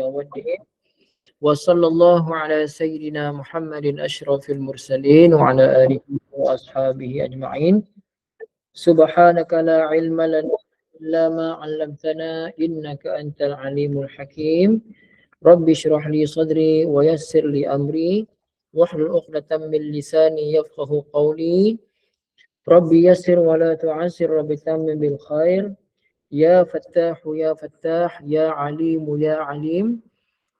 يوم الدين وصلى الله على سيدنا محمد أشرف المرسلين وعلى آله وأصحابه أجمعين سبحانك لا علم لنا إلا ما علمتنا إنك أنت العليم الحكيم رب اشرح لي صدري ويسر لي أمري واحلل عقدة من لساني يفقه قولي رب يسر ولا تعسر رب تمم بالخير يا فتاح يا فتاح يا عليم يا عليم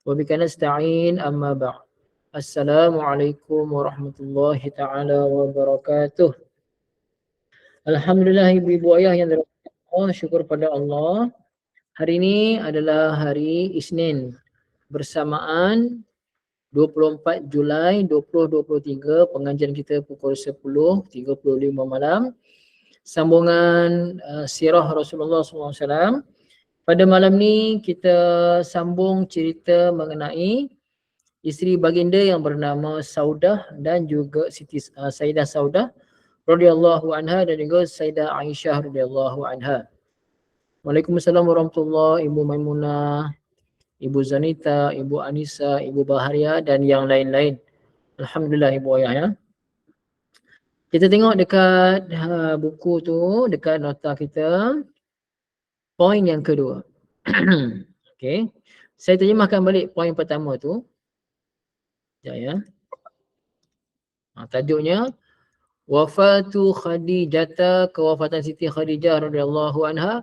وبك نستعين أما بعد Assalamualaikum warahmatullahi taala wabarakatuh. Alhamdulillah ibu-ibu ayah yang dirahmati Allah, syukur pada Allah. Hari ini adalah hari Isnin bersamaan 24 Julai 2023, pengajian kita pukul 10.35 malam. Sambungan sirah Rasulullah SAW. Pada malam ni kita sambung cerita mengenai isteri baginda yang bernama Saudah dan juga Siti Sayyidah Saudah radhiyallahu anha dan juga Sayyidah Aisyah radhiyallahu anha. Waalaikumsalam warahmatullahi, Ibu Maimunah, Ibu Zanita, Ibu Anissa, Ibu Baharia dan yang lain-lain. Alhamdulillah ibu ayah ya. Kita tengok dekat buku tu, dekat nota kita, poin yang kedua. Okey. Saya terjemahkan balik poin pertama tu. Ya. Tajuknya Wafatu Khadijah, kewafatan Siti Khadijah radhiyallahu anha,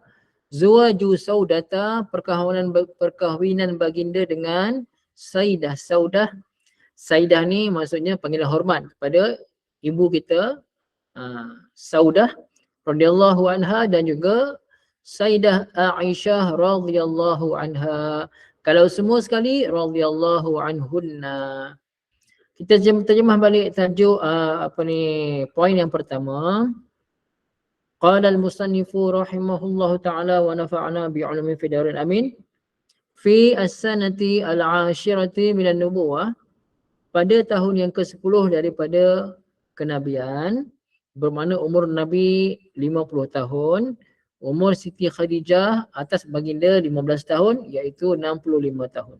Zuwaju Saudata, perkahwinan baginda dengan Sayyidah Saudah. Sayyidah ni maksudnya panggilan hormat kepada ibu kita Saudah radhiyallahu anha dan juga Sayyidah Aisyah radhiyallahu anha. Kalau semua sekali radhiyallahu anhunna. Kita terjemah balik tajuk poin yang pertama. Qala al-musannifu rahimahullahu ta'ala wa nafa'ana bi'ulumi fi darin amin. Fi as-sanati al-ashirati minan nubuwah, pada tahun yang ke-10 daripada kenabian, bermakna umur Nabi 50 tahun, umur Siti Khadijah atas baginda 15 tahun iaitu 65 tahun.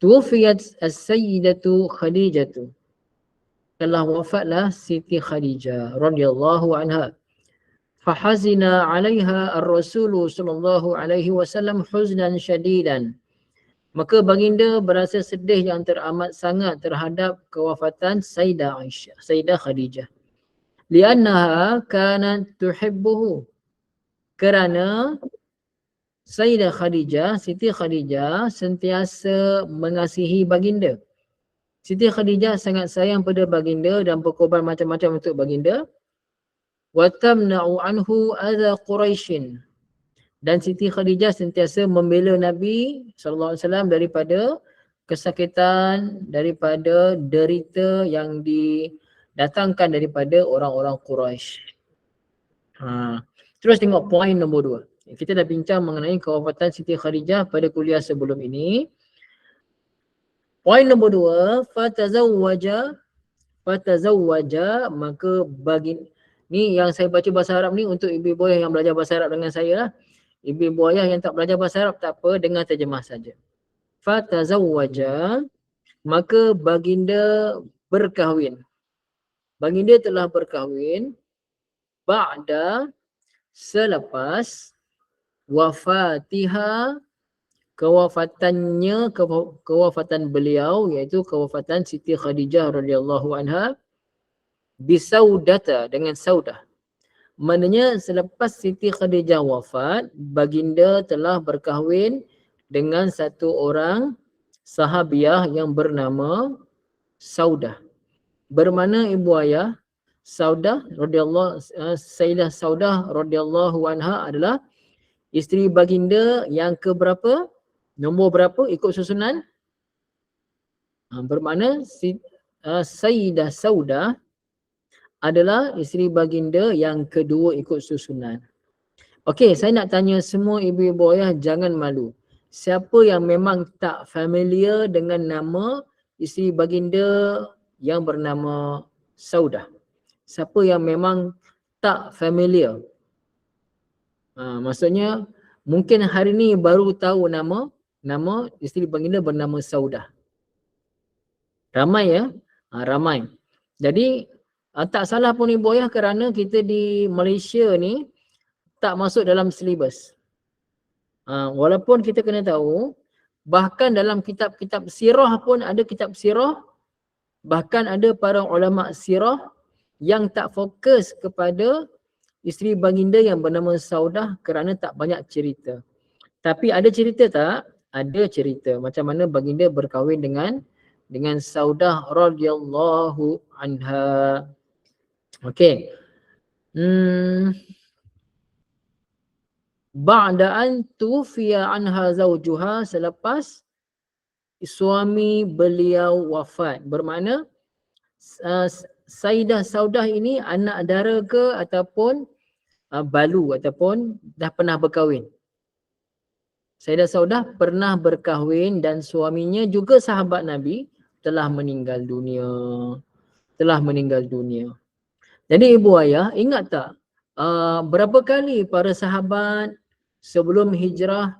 Tuwfiyat as-sayyidatu Khadijatu, telah wafatlah Siti Khadijah radhiyallahu anha. Fahazina 'alaiha ar-rasul sallallahu alaihi wasallam huznan syadidan. Maka baginda berasa sedih yang teramat sangat terhadap kewafatan Sayyidah Aisyah, Sayyidah Khadijah. Li'annaha kanat tuhibbuhu, kerana Sayyidah Khadijah, Siti Khadijah sentiasa mengasihi baginda. Siti Khadijah sangat sayang pada baginda dan berkorban macam-macam untuk baginda. Wa tamna'u anhu adha Quraisyin, dan Siti Khadijah sentiasa membela Nabi SAW daripada kesakitan, daripada derita yang didatangkan daripada orang-orang Quraisy. Terus tengok poin nombor 2. Kita dah bincang mengenai kewafatan Siti Khadijah pada kuliah sebelum ini. Poin nombor 2, fatazawwaja, maka ni yang saya baca bahasa Arab ni untuk ibu-ibu ayah yang belajar bahasa Arab dengan saya lah. Ibu-ibu ayah yang tak belajar bahasa Arab tak apa, dengar terjemah saja. Fatazawwaja, maka baginda berkahwin. Baginda telah berkahwin ba'da, selepas wafatiha, kewafatan beliau, iaitu kewafatan Siti Khadijah radhiyallahu anha, bisaudata, dengan Saudah. Maknanya selepas Siti Khadijah wafat, baginda telah berkahwin dengan satu orang sahabiah yang bernama Saudah. Bermakna ibu ayah Saudah radhiyallahu, Sayyidah Saudah radhiyallahu anha adalah isteri baginda yang ke berapa? Nombor berapa ikut susunan? Bermakna Sayyidah Saudah adalah isteri baginda yang kedua ikut susunan. Okey, saya nak tanya semua ibu-ibu ayah, jangan malu. Siapa yang memang tak familiar dengan nama isteri baginda yang bernama Saudah? Siapa yang memang tak familiar? Maksudnya mungkin hari ni baru tahu nama nama isteri baginda bernama Saudah. Ramai ya, ramai. Jadi tak salah pun ibu ayah kerana kita di Malaysia ni tak masuk dalam silibus. Walaupun kita kena tahu, bahkan dalam kitab-kitab sirah pun ada kitab sirah, bahkan ada para ulama sirah yang tak fokus kepada isteri baginda yang bernama Saudah kerana tak banyak cerita. Tapi ada cerita tak? Ada cerita macam mana baginda berkahwin dengan Saudah radhiyallahu anha. Okey. Ba'da an tufiya anha zawjuha, selepas suami beliau wafat. Bermakna Sayyidah Saudah ini anak dara ke ataupun balu ataupun dah pernah berkahwin. Sayyidah Saudah pernah berkahwin dan suaminya juga sahabat Nabi telah meninggal dunia. Jadi ibu ayah ingat tak berapa kali para sahabat sebelum hijrah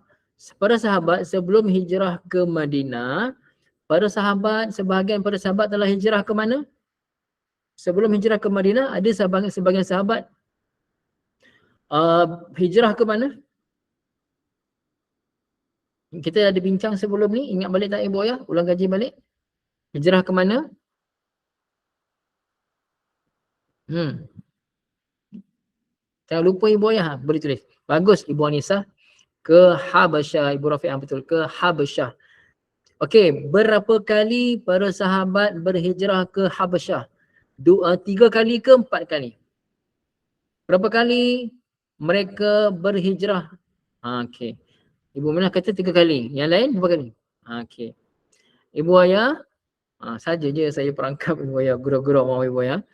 ke Madinah, sebahagian para sahabat telah hijrah ke mana? Sebelum hijrah ke Madinah ada sebahagian sahabat hijrah ke mana? Kita ada bincang sebelum ni, ingat balik tak ibu ayah? Ulang kaji balik. Hijrah ke mana? Jangan lupa ibu ayah, boleh tulis. Bagus Ibu Anisah. Ke Habasyah, Ibu Rafi'ah betul, ke Habasyah. Okey, berapa kali para sahabat berhijrah ke Habasyah? 3 kali ke 4 kali? Berapa kali mereka berhijrah? Okey. Ibu Minah kata 3 kali. Yang lain berapa kali? Okey. Ibu ayah, saja je saya perangkap ibu ayah, gurau-gurau mahu ibu ayah.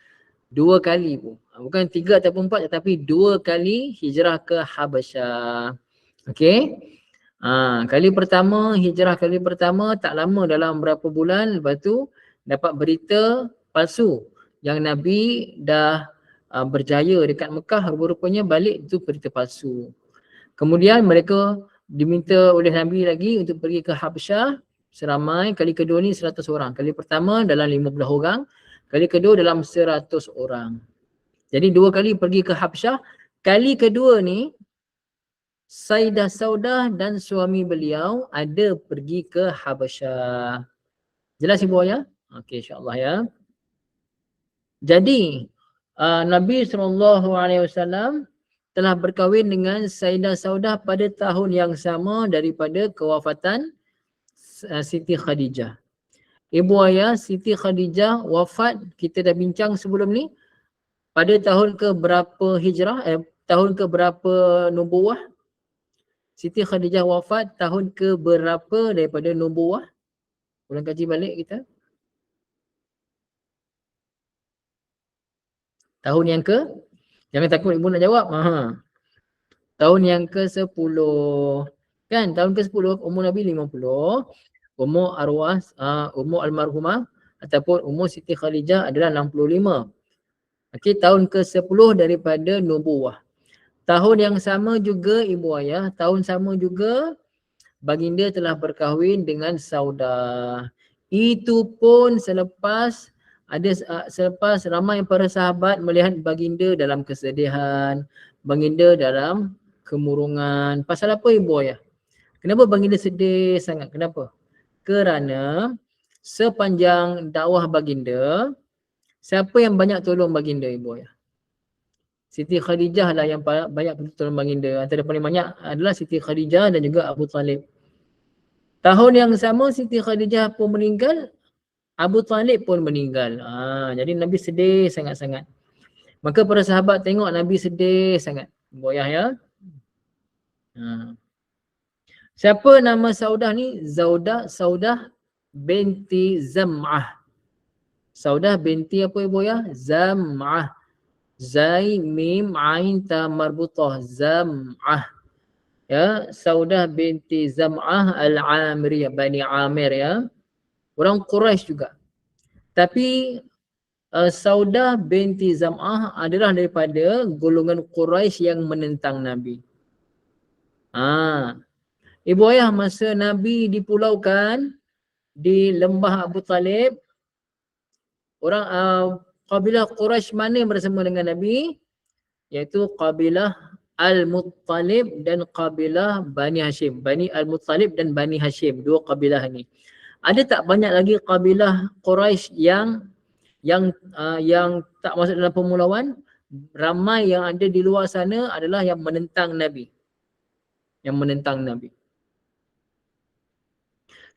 2 kali pun. Bukan 3 ataupun 4 tetapi 2 kali hijrah ke Habasyah. Okey. Hijrah kali pertama tak lama, dalam berapa bulan, lepas tu dapat berita palsu yang Nabi dah berjaya dekat Mekah, rupa-rupanya balik itu berita palsu. Kemudian mereka diminta oleh Nabi lagi untuk pergi ke Habasyah seramai, kali kedua ni 100 orang. Kali pertama dalam 15 orang, kali kedua dalam 100 orang. Jadi 2 kali pergi ke Habasyah. Kali kedua ni Sayyidah Saudah dan suami beliau ada pergi ke Habasyah. Jelas ibu ayah? Okey, insya-Allah ya. Jadi Nabi SAW telah berkahwin dengan Sayyidah Saudah pada tahun yang sama daripada kewafatan Siti Khadijah. Ibu ayah, Siti Khadijah wafat, kita dah bincang sebelum ni, pada tahun ke berapa hijrah? Tahun ke berapa nubuwah? Siti Khadijah wafat tahun ke berapa daripada nubuwah? Ulang kaji balik kita. Tahun yang ke? Jangan takut ibu nak jawab. Tahun yang ke-10. Kan? Tahun ke-10 umur Nabi 50. Umur arwah, umur almarhumah ataupun umur Siti Khadijah adalah 65. Okey, tahun ke-10 daripada nubuwah. Tahun yang sama juga ibu ayah, tahun sama juga baginda telah berkahwin dengan Saudah. Itu pun selepas ramai para sahabat melihat baginda dalam kesedihan, baginda dalam kemurungan. Pasal apa ibu ayah? Kenapa baginda sedih sangat? Kenapa? Kerana sepanjang dakwah baginda, siapa yang banyak tolong baginda ibu ayah? Siti Khadijah lah yang banyak tolong baginda. Antara paling banyak adalah Siti Khadijah dan juga Abu Talib. Tahun yang sama Siti Khadijah pun meninggal, Abu Talib pun meninggal. Jadi Nabi sedih sangat-sangat. Maka para sahabat tengok Nabi sedih sangat. Ibu ayah ya. Siapa nama Saudah ni? Saudah binti Zam'ah. Saudah binti apa ibu ayah? Zam'ah. Zai mim ain ta marbutah, Zam'ah. Ya, Saudah binti Zam'ah al-Amiriyah, Bani Amir ya. Orang Quraisy juga. Tapi Saudah binti Zam'ah adalah daripada golongan Quraisy yang menentang Nabi. Ibu ayah masa Nabi dipulaukan di lembah Abu Talib, orang kabilah Quraisy mana yang bersama dengan Nabi? Iaitu kabilah Al-Muttalib dan kabilah Bani Hashim. Bani Al-Muttalib dan Bani Hashim, dua kabilah ini. Ada tak banyak lagi kabilah Quraisy yang tak masuk dalam pemulauan? Ramai yang ada di luar sana adalah yang menentang Nabi. Yang menentang Nabi.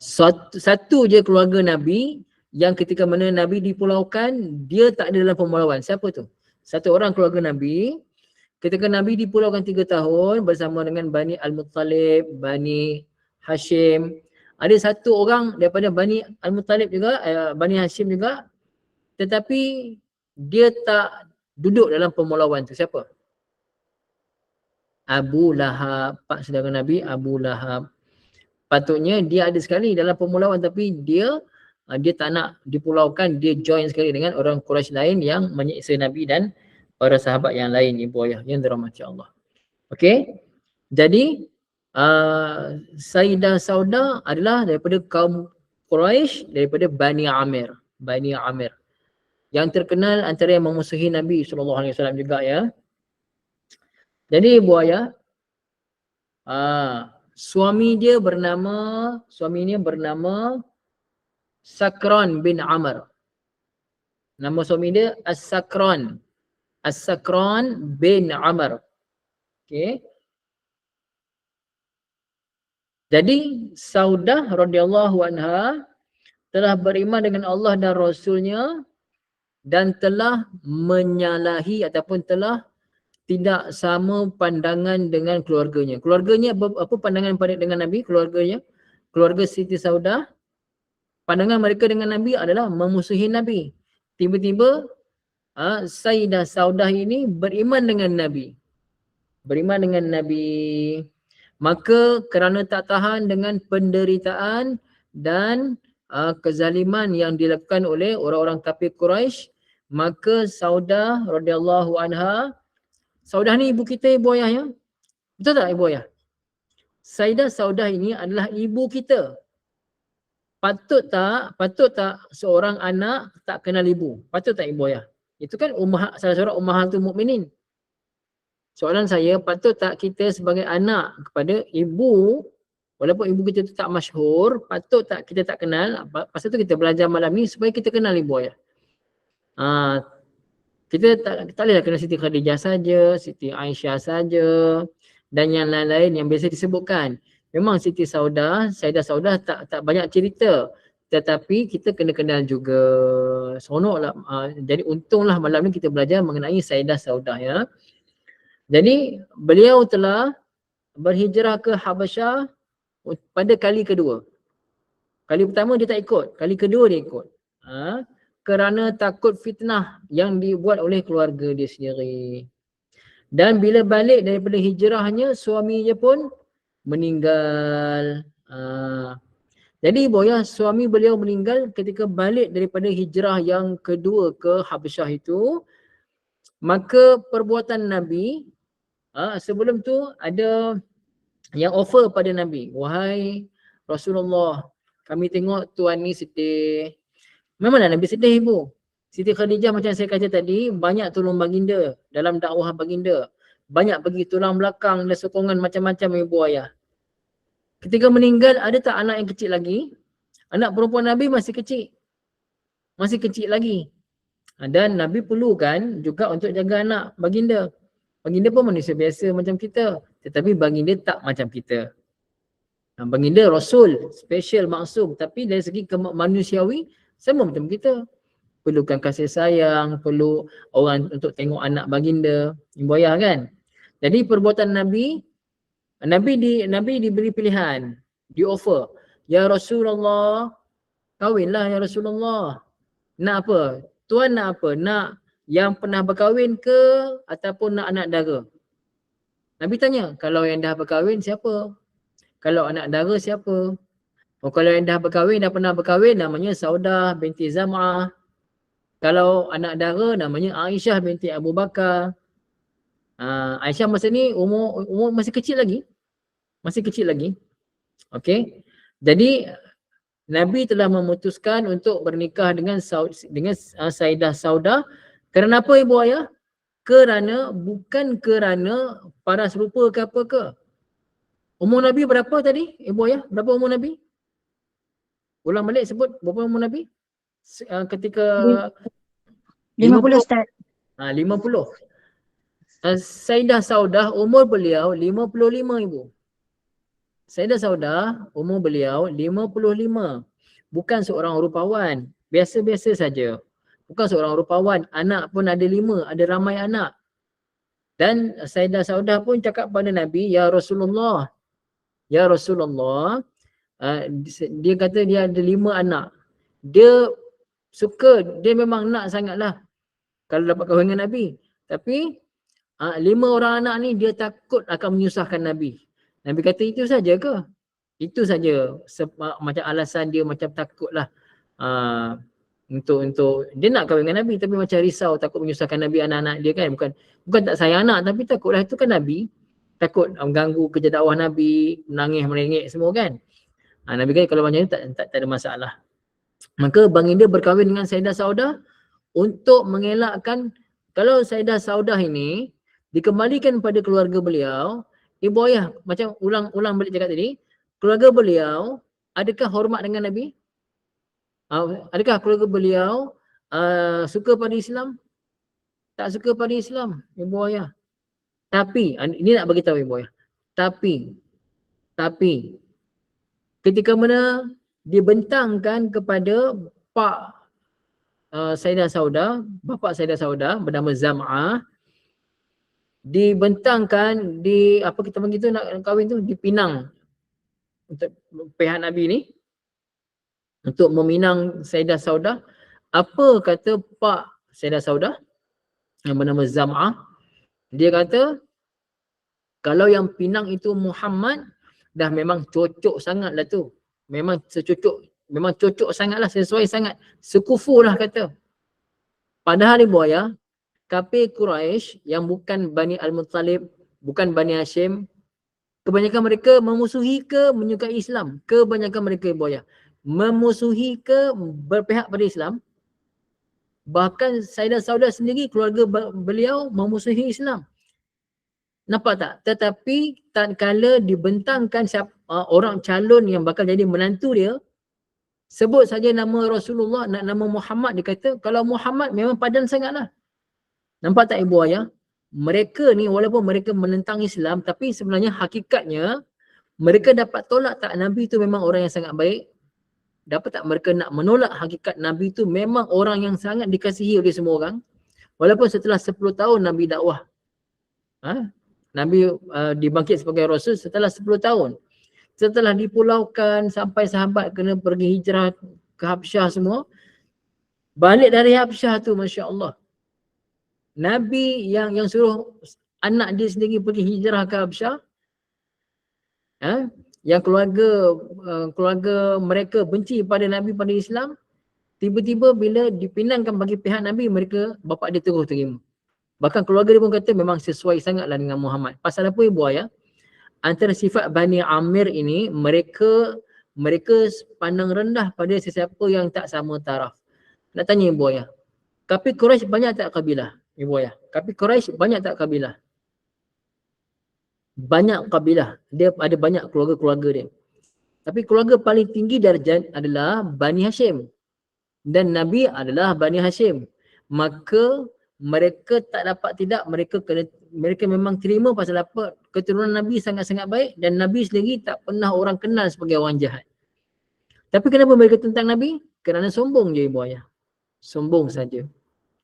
Satu je keluarga Nabi yang ketika mana Nabi dipulaukan, dia tak ada dalam pemulauan. Siapa tu? Satu orang keluarga Nabi. Ketika Nabi dipulaukan 3 tahun bersama dengan Bani Al-Muttalib, Bani Hashim. Ada satu orang daripada Bani Al-Muttalib juga, Bani Hashim juga. Tetapi dia tak duduk dalam pemulauan tu. Siapa? Abu Lahab. Pak saudara Nabi, Abu Lahab. Patutnya dia ada sekali dalam pemulauan, tapi dia tak nak dipulaukan, dia join sekali dengan orang Quraisy lain yang menyiksa Nabi dan para sahabat yang lain, ibu ayah yang dirahmati Allah. Okey. Jadi Sayyidah Saudah adalah daripada kaum Quraisy, daripada Bani Amir. Bani Amir. Yang terkenal antara yang memusuhi Nabi SAW juga ya. Jadi ibu ayah, suaminya bernama Sakran bin Amr. Nama suami dia As-Sakran. As-Sakran bin Amr. Okey. Jadi Saudah radhiyallahu anha telah beriman dengan Allah dan Rasulnya dan telah menyalahi ataupun telah tidak sama pandangan dengan keluarganya. Keluarganya apa pandangan dengan Nabi? Keluarga Siti Saudah, pandangan mereka dengan Nabi adalah memusuhi Nabi. Tiba-tiba Sayyidah Saudah ini beriman dengan Nabi. Beriman dengan Nabi. Maka kerana tak tahan dengan penderitaan dan kezaliman yang dilakukan oleh orang-orang kafir Quraisy, maka Saudah radhiyallahu anha, Saudah ni ibu kita, ibu ayah ya. Betul tak ibu ayah? Sayyidah Saudah ini adalah ibu kita. Patut tak seorang anak tak kenal ibu? Patut tak ibu ayah? Itu kan salah seorang ummahatul mukminin. Soalan saya, patut tak kita sebagai anak kepada ibu, walaupun ibu kita tu tak masyhur, patut tak kita tak kenal? Pasal tu kita belajar malam ni supaya kita kenal ibu ayah. Kita tak bolehlah kenal Siti Khadijah saja, Siti Aisyah saja dan yang lain-lain yang biasa disebutkan. Memang Siti Saudah, Sayyidah Saudah tak banyak cerita, tetapi kita kena kenal juga. Seronoklah. Jadi untunglah malam ni kita belajar mengenai Sayyidah Saudah ya. Jadi beliau telah berhijrah ke Habasyah pada kali kedua. Kali pertama dia tak ikut, kali kedua dia ikut. Kerana takut fitnah yang dibuat oleh keluarga dia sendiri. Dan bila balik daripada hijrahnya, suaminya pun meninggal. Jadi ibu ya, suami beliau meninggal ketika balik daripada hijrah yang kedua ke Habasyah itu. Maka perbuatan Nabi, sebelum tu ada yang offer pada Nabi. Wahai Rasulullah, kami tengok tuan ni sedih. Memanglah Nabi sedih ibu. Siti Khadijah macam saya kata tadi, banyak tolong baginda dalam dakwah baginda. Banyak bagi tulang belakang dan sokongan macam-macam ibu ayah. Ketika meninggal, ada tak anak yang kecil lagi? Anak perempuan Nabi masih kecil. Masih kecil lagi. Dan Nabi perlukan juga untuk jaga anak baginda. Baginda pun manusia biasa macam kita. Tetapi baginda tak macam kita. Baginda Rasul, special, maksum. Tapi dari segi manusiawi, sama macam kita. Perlukan kasih sayang, perlu orang untuk tengok anak baginda, ibu ayah kan. Jadi perbuatan Nabi diberi pilihan, di offer. Ya Rasulullah, kahwinlah ya Rasulullah. Nak apa? Tuan nak apa? Nak yang pernah berkahwin ke ataupun nak anak dara? Nabi tanya, kalau yang dah berkahwin siapa? Kalau anak dara siapa? Kalau yang dah berkahwin, dah pernah berkahwin, namanya Saudah binti Zam'ah. Kalau anak dara namanya Aisyah binti Abu Bakar. Aisyah masa ni umur masih kecil lagi. Masih kecil lagi. Okey. Jadi Nabi telah memutuskan untuk bernikah dengan Sayyidah Saudah. Kerana apa ibu ayah? Bukan kerana paras rupa ke apa ke. Umur Nabi berapa tadi ibu ayah? Berapa umur Nabi? Ulang balik sebut berapa umur Nabi? Ketika 50 Ustaz. 50. Sayyidah Saudah umur beliau 55 ibu. Sayyidah Saudah umur beliau 55. Bukan seorang rupawan. Biasa-biasa saja. Bukan seorang rupawan. Anak pun ada 5. Ada ramai anak. Dan Sayyidah Saudah pun cakap pada Nabi, Ya Rasulullah. Ya Rasulullah. Dia kata dia ada 5 anak. Dia memang nak sangatlah kalau dapat kahwin dengan Nabi. Tapi 5 orang anak ni dia takut akan menyusahkan Nabi. Nabi kata itu saja ke? Itu saja. Macam alasan dia macam takutlah. Untuk dia nak kahwin dengan Nabi tapi macam risau takut menyusahkan Nabi anak-anak dia kan. Bukan tak sayang anak tapi takutlah itu kan Nabi. Takut mengganggu kerja dakwah Nabi, menangis merengek semua kan. Nabi kata kalau macam ni tak ada masalah. Maka baginda berkahwin dengan Sayyidah Saudah untuk mengelakkan kalau Sayyidah Saudah ini dikembalikan pada keluarga beliau, ibu ayah macam ulang balik cakap tadi, keluarga beliau adakah hormat dengan Nabi? Adakah keluarga beliau suka pada Islam? Tak suka pada Islam, ibu ayah. Tapi ini nak bagi tahu ibu ayah. Tapi ketika mana dibentangkan kepada Pak Sayyidah Saudah, bapa Sayyidah Saudah bernama Zam'ah, dibentangkan di apa kita panggil tu nak kahwin tu, dipinang untuk pihak Nabi ni untuk meminang Sayyidah Saudah. Apa kata Pak Sayyidah Saudah yang bernama Zam'ah? Dia kata kalau yang pinang itu Muhammad dah memang cocok sangatlah tu. Memang cocok sangatlah, sesuai sangat. Sekufu lah kata. Padahal ibu ayah, kafir Quraisy yang bukan Bani Al-Muttalib, bukan Bani Hashim, kebanyakan mereka memusuhi ke menyukai Islam? Kebanyakan mereka ibu ayah memusuhi ke berpihak pada Islam? Bahkan Sayyidah Saudah sendiri, keluarga beliau memusuhi Islam. Nampak tak? Tetapi tatkala dibentangkan orang calon yang bakal jadi menantu dia, sebut saja nama Rasulullah, nama Muhammad, dia kata kalau Muhammad memang padan sangatlah. Nampak tak ibu ayah? Mereka ni walaupun mereka menentang Islam tapi sebenarnya hakikatnya mereka dapat tolak tak Nabi tu memang orang yang sangat baik? Dapat tak mereka nak menolak hakikat Nabi tu memang orang yang sangat dikasihi oleh semua orang? Walaupun setelah 10 tahun Nabi dakwah. Nabi dibangkit sebagai Rasul setelah 10 tahun. Setelah dipulaukan sampai sahabat kena pergi hijrah ke Habsyah semua. Balik dari Habsyah tu Masya Allah. Nabi yang suruh anak dia sendiri pergi hijrah ke Habsyah. Yang keluarga mereka benci pada Nabi, pada Islam. Tiba-tiba bila dipinangkan bagi pihak Nabi, mereka bapa dia terus terima. Bahkan keluarga dia pun kata memang sesuai sangatlah dengan Muhammad. Pasal apa ibu ayah? Antara sifat Bani Amir ini, mereka pandang rendah pada sesiapa yang tak sama taraf. Nak tanya ibu ayah, kafir Quraisy banyak tak kabilah? Ibu ayah, kafir Quraisy banyak tak kabilah? Banyak kabilah. Dia ada banyak keluarga-keluarga dia. Tapi keluarga paling tinggi darjat adalah Bani Hashim. Dan Nabi adalah Bani Hashim. Maka mereka tak dapat tidak, mereka memang terima pasal apa? Keturunan Nabi sangat-sangat baik dan Nabi sendiri tak pernah orang kenal sebagai orang jahat. Tapi kenapa mereka tentang Nabi? Kerana sombong je ibu ayah. Sombong saja.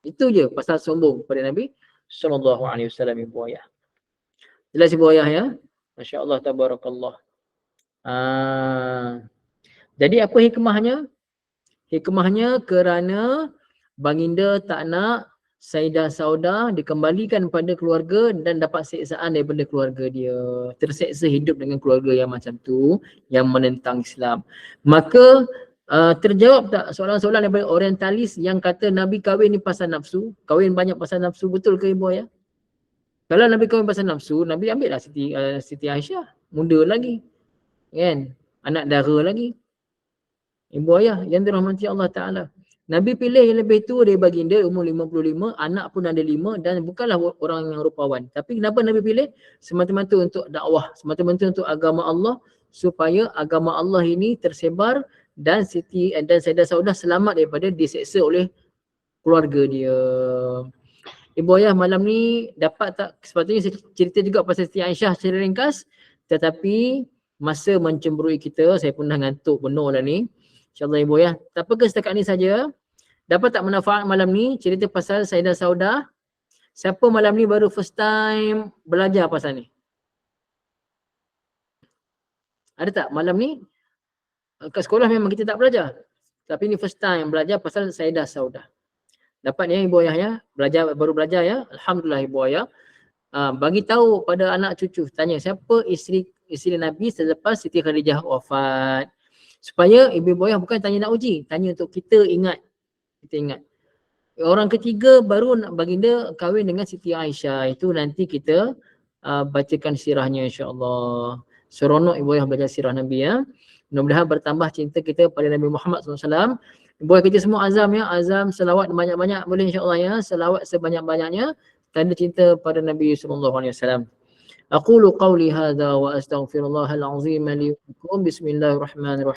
Itu je pasal sombong pada Nabi SAW ibu ayah. Jelas ibu ayah ya? Masya Allah, tabarakallah. Jadi apa hikmahnya? Hikmahnya kerana baginda tak nak Sayyidah Saudah dikembalikan pada keluarga dan dapat siksaan daripada keluarga dia. Terseksa hidup dengan keluarga yang macam tu, yang menentang Islam. Maka terjawab tak soalan-soalan daripada orientalis yang kata Nabi kahwin ni pasal nafsu? Kahwin banyak pasal nafsu, betul ke ibu ayah? Kalau Nabi kahwin pasal nafsu, Nabi ambil lah Siti Aisyah, muda lagi. Kan? anak dara lagi. Ibu ayah yang dirahmati Allah Ta'ala. Nabi pilih yang lebih tua dari baginda, umur 55, anak pun ada 5 dan bukanlah orang yang rupawan. Tapi kenapa Nabi pilih? Semata-mata untuk dakwah, semata-mata untuk agama Allah, supaya agama Allah ini tersebar dan Siti dan Sayyidah Saudah selamat daripada diseksa oleh keluarga dia. Ibu ayah malam ni dapat tak, sepatutnya saya cerita juga pasal Siti Aisyah secara ringkas, tetapi masa mencemburui kita, saya pun dah ngantuk penuh dah ni. InsyaAllah ibu ayah, tak apa ke setakat ni saja. Dapat tak manfaat malam ni cerita pasal Sayyidah Saudah? Siapa malam ni baru first time belajar pasal ni? Ada tak malam ni? Kat sekolah memang kita tak belajar. Tapi ni first time belajar pasal Sayyidah Saudah. Dapat ya ibu ayah ya? Baru belajar ya? Alhamdulillah ibu ayah. Bagi tahu pada anak cucu, tanya siapa isteri Nabi selepas Siti Khadijah wafat. Supaya ibu ayah bukan tanya nak uji, tanya untuk kita ingat. Kita ingat. Orang ketiga baru baginda kahwin dengan Siti Aisyah. Itu nanti kita bacakan sirahnya insya-Allah. Seronok ibu ayah belajar sirah Nabi ya. Mudah-mudahan bertambah cinta kita pada Nabi Muhammad SAW. Ibu ayah kita semua azam ya, azam selawat banyak-banyak boleh insya-Allah ya. Selawat sebanyak-banyaknya tanda cinta pada Nabi SAW. Aqulu qawli hadha wa astaghfirullahal azim li wa lakum. Bismillahirrahmanirrahim.